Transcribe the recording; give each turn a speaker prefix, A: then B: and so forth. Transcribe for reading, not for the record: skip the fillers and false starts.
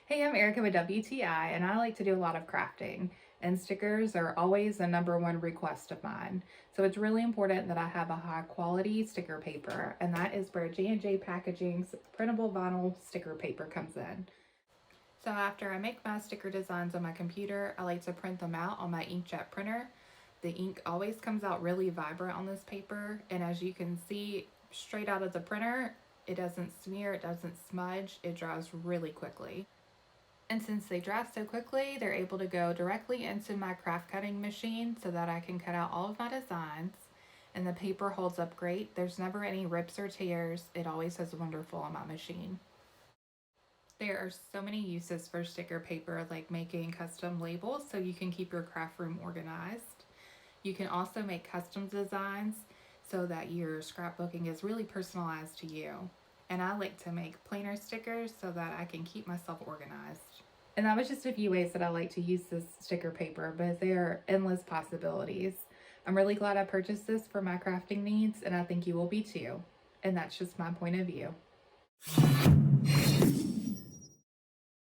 A: Hey, I'm Erica with WTI, and I like to do a lot of crafting, and stickers are always a #1 request of mine. So it's really important that I have a high quality sticker paper, and that is where JANDJAPACKAGING's printable vinyl sticker paper comes in. So after I make my sticker designs on my computer, I like to print them out on my inkjet printer. The ink always comes out really vibrant on this paper, and as you can see straight out of the printer, it doesn't smear, it doesn't smudge, it dries really quickly. And since they dry so quickly, they're able to go directly into my craft cutting machine so that I can cut out all of my designs. And the paper holds up great. There's never any rips or tears. It always does wonderful on my machine. There are so many uses for sticker paper, like making custom labels so you can keep your craft room organized. You can also make custom designs so that your scrapbooking is really personalized to you. And I like to make planner stickers so that I can keep myself organized. And that was just a few ways that I like to use this sticker paper, but there are endless possibilities. I'm really glad I purchased this for my crafting needs, and I think you will be too. And that's just my point of view.